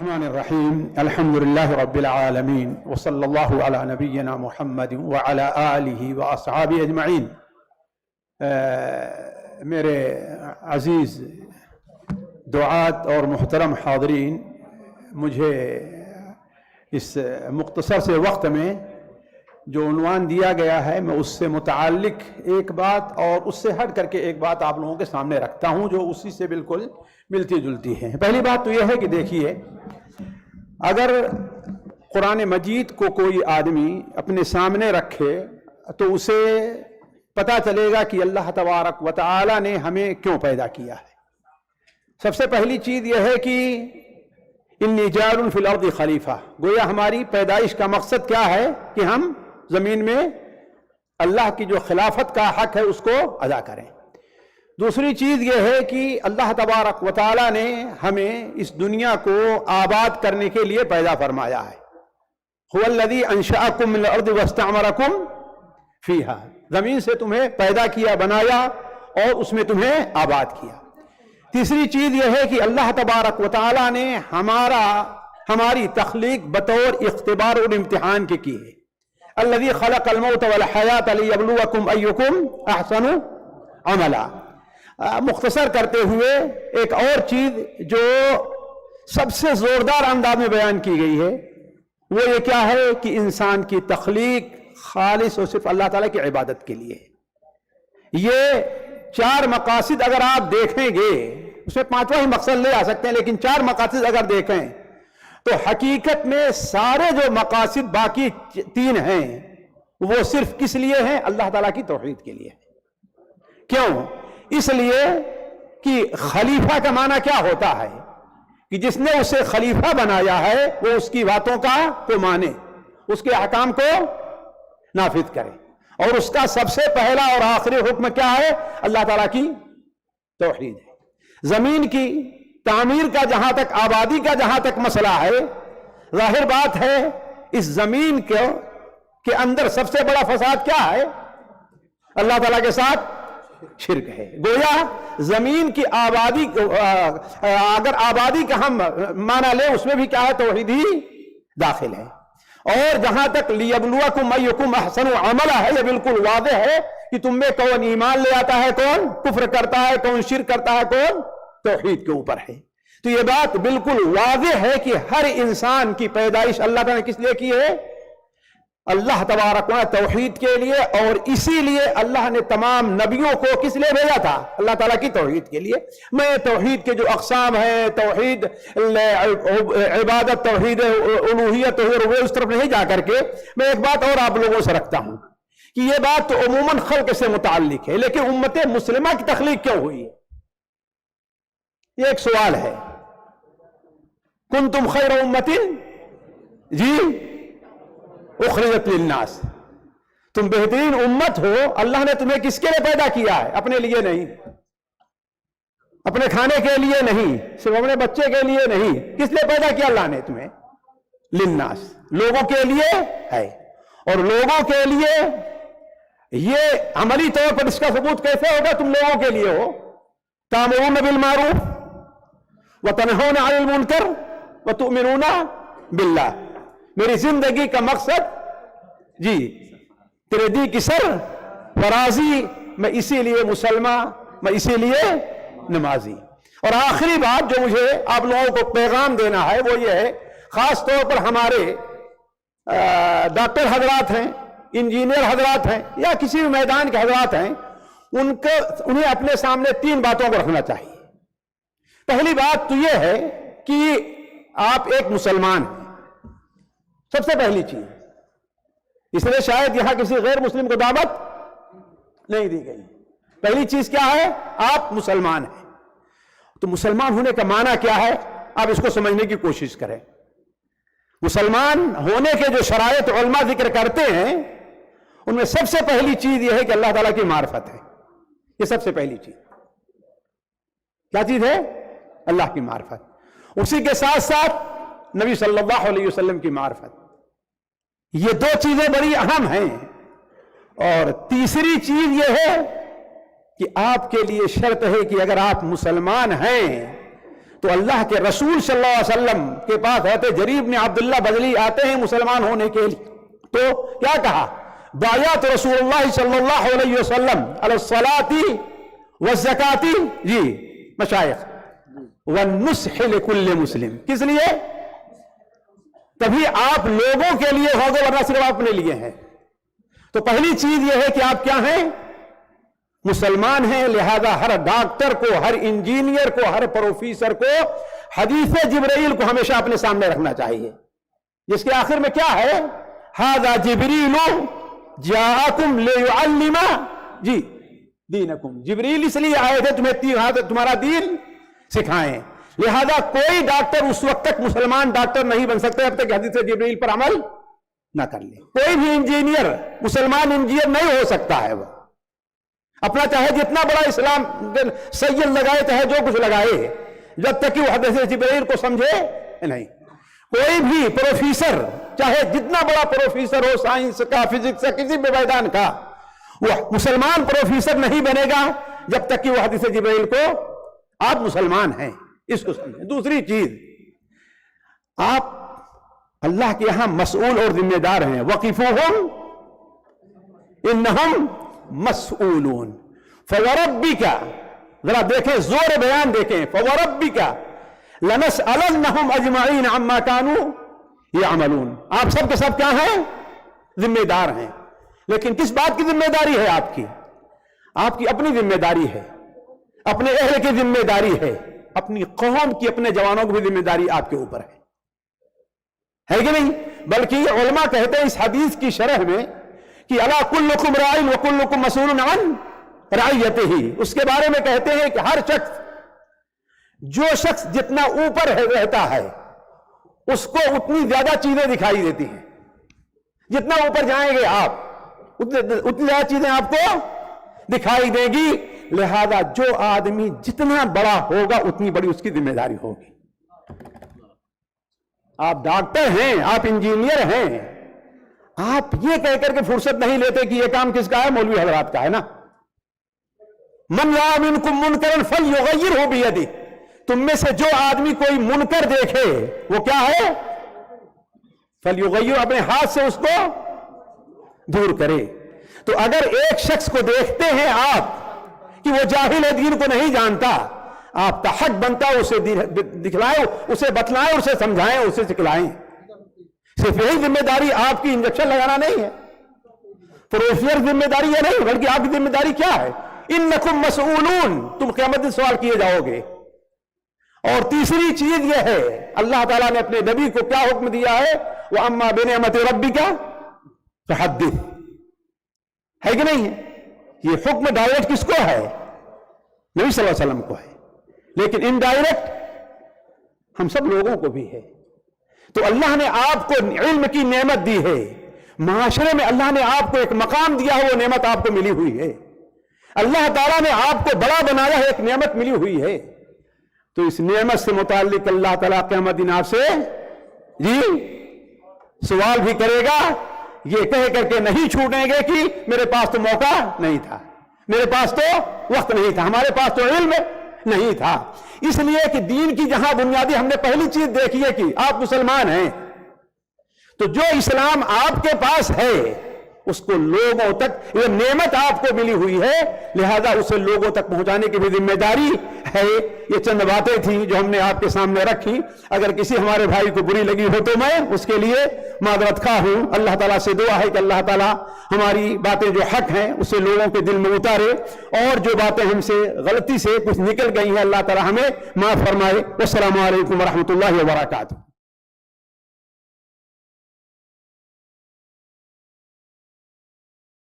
الرحمن الرحیم الحمد للہ رب العالمین وصلی اللہ علی نبینا محمد وعلی آلہ واصحابہ اجمعین۔ میرے عزیز دعات اور محترم حاضرین، مجھے اس مختصر سے وقت میں جو عنوان دیا گیا ہے میں اس سے متعلق ایک بات اور اس سے ہٹ کر کے ایک بات آپ لوگوں کے سامنے رکھتا ہوں جو اسی سے بالکل ملتی جلتی ہے۔ پہلی بات تو یہ ہے کہ دیکھیے، اگر قرآن مجید کو کوئی آدمی اپنے سامنے رکھے تو اسے پتہ چلے گا کہ اللہ تبارک و تعالی نے ہمیں کیوں پیدا کیا ہے۔ سب سے پہلی چیز یہ ہے کہ انی جاعل فی الارض خلیفہ، گویا ہماری پیدائش کا مقصد کیا ہے کہ ہم زمین میں اللہ کی جو خلافت کا حق ہے اس کو ادا کریں۔ دوسری چیز یہ ہے کہ اللہ تبارک و تعالی نے ہمیں اس دنیا کو آباد کرنے کے لیے پیدا فرمایا ہے۔ هو الذی انشأکم من الارض واستعمرکم فیہا، زمین سے تمہیں پیدا کیا، بنایا اور اس میں تمہیں آباد کیا۔ تیسری چیز یہ ہے کہ اللہ تبارک و تعالی نے ہماری تخلیق بطور اختبار اور امتحان کے کی ہے۔ الذی خلق الموت والحیات لیبلوکم ایکم احسن عملا۔ مختصر کرتے ہوئے ایک اور چیز جو سب سے زوردار انداز میں بیان کی گئی ہے وہ یہ کیا ہے کہ انسان کی تخلیق خالص اور صرف اللہ تعالیٰ کی عبادت کے لیے۔ یہ چار مقاصد اگر آپ دیکھیں گے، اس میں پانچواں ہی مقصد لے آ سکتے ہیں، لیکن چار مقاصد اگر دیکھیں تو حقیقت میں سارے جو مقاصد باقی تین ہیں وہ صرف کس لیے ہیں؟ اللہ تعالیٰ کی توحید کے لیے۔ کیوں؟ اس لیے کہ خلیفہ کا معنی کیا ہوتا ہے کہ جس نے اسے خلیفہ بنایا ہے وہ اس کی باتوں کو مانے، اس کے احکام کو نافذ کرے، اور اس کا سب سے پہلا اور آخری حکم کیا ہے؟ اللہ تعالیٰ کی توحید ہے۔ زمین کی تعمیر کا جہاں تک، آبادی کا جہاں تک مسئلہ ہے، ظاہر بات ہے اس زمین کے اندر سب سے بڑا فساد کیا ہے؟ اللہ تعالیٰ کے ساتھ شرک ہے۔ گویا زمین کی آبادی، اگر آبادی کا ہم معنی لیں اس میں بھی کیا ہے؟ توحید ہی داخل ہے۔ اور جہاں تک لیبلوکم ایکم احسن عملا ہے، یہ بالکل واضح ہے کہ تم میں کون ایمان لے آتا ہے، کون کفر کرتا ہے، کون شرک کرتا ہے، کون توحید کے اوپر ہے۔ تو یہ بات بالکل واضح ہے کہ ہر انسان کی پیدائش اللہ تعالیٰ نے کس لیے کی ہے؟ اللہ تبارک و تعالیٰ توحید کے لیے، اور اسی لیے اللہ نے تمام نبیوں کو کس لیے بھیجا تھا؟ اللہ تعالیٰ کی توحید کے لیے۔ میں توحید کے جو اقسام ہیں، توحید عبادت، توحید الوہیت، توحید ربوبیت، اس طرف نہیں جا کر کے میں ایک بات اور آپ لوگوں سے رکھتا ہوں کہ یہ بات تو عموماً خلق سے متعلق ہے، لیکن امت مسلمہ کی تخلیق کیوں ہوئی ہے؟ یہ ایک سوال ہے۔ کنتم خیر امت جی اخرجت للناس، تم بہترین امت ہو۔ اللہ نے تمہیں کس کے لیے پیدا کیا ہے؟ اپنے لیے نہیں، اپنے کھانے کے لیے نہیں، صرف اپنے بچے کے لیے نہیں۔ کس لیے پیدا کیا اللہ نے تمہیں؟ للناس، لوگوں کے لیے ہے۔ اور لوگوں کے لیے یہ عملی طور پر اس کا ثبوت کیسے ہوگا؟ تم لوگوں کے لیے ہو، تأمرون بالمعروف وتنہون عن المنکر وتؤمنون باللہ۔ میری زندگی کا مقصد جی تیرے دی کی سر فرازی، میں اسی لیے مسلمان، میں اسی لیے نمازی۔ اور آخری بات جو مجھے آپ لوگوں کو پیغام دینا ہے وہ یہ ہے، خاص طور پر ہمارے ڈاکٹر حضرات ہیں، انجینئر حضرات ہیں، یا کسی بھی میدان کے حضرات ہیں، انہیں اپنے سامنے تین باتوں کو رکھنا چاہیے۔ پہلی بات تو یہ ہے کہ آپ ایک مسلمان ہیں، سب سے پہلی چیز۔ اس لیے شاید یہاں کسی غیر مسلم کو دعوت نہیں دی گئی۔ پہلی چیز کیا ہے؟ آپ مسلمان ہیں۔ تو مسلمان ہونے کا معنی کیا ہے؟ آپ اس کو سمجھنے کی کوشش کریں۔ مسلمان ہونے کے جو شرائط علماء ذکر کرتے ہیں ان میں سب سے پہلی چیز یہ ہے کہ اللہ تعالیٰ کی معرفت ہے۔ یہ سب سے پہلی چیز کیا چیز ہے؟ اللہ کی معرفت۔ اسی کے ساتھ ساتھ نبی صلی اللہ علیہ وسلم کی معرفت۔ یہ دو چیزیں بڑی اہم ہیں۔ اور تیسری چیز یہ ہے کہ آپ کے لیے شرط ہے کہ اگر آپ مسلمان ہیں تو اللہ کے رسول صلی اللہ علیہ وسلم کے پاس حضرت جریر بن عبداللہ بجلی آتے ہیں مسلمان ہونے کے لیے، تو کیا کہا؟ بایعت رسول اللہ صلی اللہ علیہ وسلم علی الصلاۃ والزکاۃ، جی مشائخ، والنصح لکل مسلم، کس لیے؟ تبھی آپ لوگوں کے لیے ہوگے، ورنہ صرف آپ اپنے لیے ہیں۔ تو پہلی چیز یہ ہے کہ آپ کیا ہیں؟ مسلمان ہیں، لہذا ہر ڈاکٹر کو، ہر انجینئر کو، ہر پروفیسر کو حدیث جبرائیل کو ہمیشہ اپنے سامنے رکھنا چاہیے، جس کے آخر میں کیا ہے؟ ھذا جبریل جاءکم لیعلم جی دینکم، جبریل اس لیے آئے تھے تمہارا دین سکھائیں۔ لہذا کوئی ڈاکٹر اس وقت تک مسلمان ڈاکٹر نہیں بن سکتے جب تک حدیث جبرائیل پر عمل نہ کر لے۔ کوئی بھی انجینئر مسلمان انجینئر نہیں ہو سکتا ہے، وہ اپنا چاہے جتنا بڑا اسلام سید لگائے، چاہے جو کچھ لگائے، جب تک کہ وہ حدیث جبرائیل کو سمجھے نہیں۔ کوئی بھی پروفیسر، چاہے جتنا بڑا پروفیسر ہو، سائنس کا، فزکس کا، کسی بھی میدان کا، وہ مسلمان پروفیسر نہیں بنے گا جب تک کہ وہ حدیث جبرائیل کو، آپ مسلمان ہیں اس کو سمجھیں۔ دوسری چیز، آپ اللہ کے یہاں مسئول اور ذمہ دار ہیں، وقفوہم انہم مسئولون، فوربک، ذرا دیکھیں زور بیان دیکھیں، فوربک لنسألنہم اجمعین عما کانوا یعملون، آپ سب کے سب کیا ہیں؟ ذمہ دار ہیں۔ لیکن کس بات کی ذمہ داری ہے آپ کی؟ آپ کی اپنی ذمہ داری ہے، اپنے اہل کی ذمہ داری ہے، اپنی قوم کی، اپنے جوانوں کی بھی ذمہ داری آپ کے اوپر ہے کہ نہیں؟ بلکہ علماء کہتے ہیں اس حدیث کی شرح میں کہ الا کلکم راع وکلکم مسئول عن رعیتہ، اس کے بارے میں کہتے ہیں کہ ہر شخص، جو شخص جتنا اوپر رہتا ہے اس کو اتنی زیادہ چیزیں دکھائی دیتی ہیں، جتنا اوپر جائیں گے آپ اتنی زیادہ چیزیں آپ کو دکھائی دے گی۔ لہذا جو آدمی جتنا بڑا ہوگا اتنی بڑی اس کی ذمہ داری ہوگی۔ آپ ڈاکٹر ہیں، آپ انجینئر ہیں، آپ یہ کہہ کر کے فرصت نہیں لیتے کہ یہ کام کس کا ہے؟ مولوی حضرات کا ہے نا۔ من رأى منکم منکرا فلیغیرہ بیدہ، تم میں سے جو آدمی کوئی منکر دیکھے وہ کیا ہے؟ فلیغیرہ، اپنے ہاتھ سے اس کو دور کرے۔ تو اگر ایک شخص کو دیکھتے ہیں آپ کہ وہ جاہل ہے، دین کو نہیں جانتا، آپ کا حق بنتا ہے اسے دکھلائیں، اسے بتلائیں، اسے سمجھائیں، اسے سکھلائیں۔ صرف یہی ذمہ داری آپ کی انجیکشن لگانا نہیں ہے، پروفیسر ذمہ داری یہ نہیں، بلکہ آپ کی ذمہ داری کیا ہے؟ انکم مسئولون، تم قیامت دن سوال کیے جاؤ گے۔ اور تیسری چیز یہ ہے، اللہ تعالیٰ نے اپنے نبی کو کیا حکم دیا ہے؟ وَأَمَّا بِنِعْمَةِ رَبِّكَ فَحَدِّثْ، ہے کہ نہیں ہے؟ یہ حکم ڈائریکٹ کس کو ہے؟ نبی صلی اللہ علیہ وسلم کو ہے، لیکن انڈائریکٹ ہم سب لوگوں کو بھی ہے۔ تو اللہ نے آپ کو علم کی نعمت دی ہے، معاشرے میں اللہ نے آپ کو ایک مقام دیا ہے، وہ نعمت آپ کو ملی ہوئی ہے۔ اللہ تعالیٰ نے آپ کو بڑا بنایا ہے، ایک نعمت ملی ہوئی ہے۔ تو اس نعمت سے متعلق اللہ تعالیٰ قیامت دن آپ سے جی سوال بھی کرے گا، یہ کہہ کر کے نہیں چھوٹیں گے کہ میرے پاس تو موقع نہیں تھا، میرے پاس تو وقت نہیں تھا، ہمارے پاس تو علم نہیں تھا۔ اس لیے کہ دین کی جہاں بنیادی ہم نے پہلی چیز دیکھی ہے کہ آپ مسلمان ہیں، تو جو اسلام آپ کے پاس ہے اس کو لوگوں تک، یہ نعمت آپ کو ملی ہوئی ہے، لہذا اسے لوگوں تک پہنچانے کی بھی ذمہ داری ہے۔ یہ چند باتیں تھیں جو ہم نے آپ کے سامنے رکھی، اگر کسی ہمارے بھائی کو بری لگی ہو تو میں اس کے لیے معذرت خواہ ہوں۔ اللہ تعالیٰ سے دعا ہے کہ اللہ تعالیٰ ہماری باتیں جو حق ہیں اسے لوگوں کے دل میں اتارے، اور جو باتیں ہم سے غلطی سے کچھ نکل گئی ہیں اللہ تعالیٰ ہمیں معاف فرمائے۔ والسلام علیکم ورحمۃ اللہ وبرکاتہ۔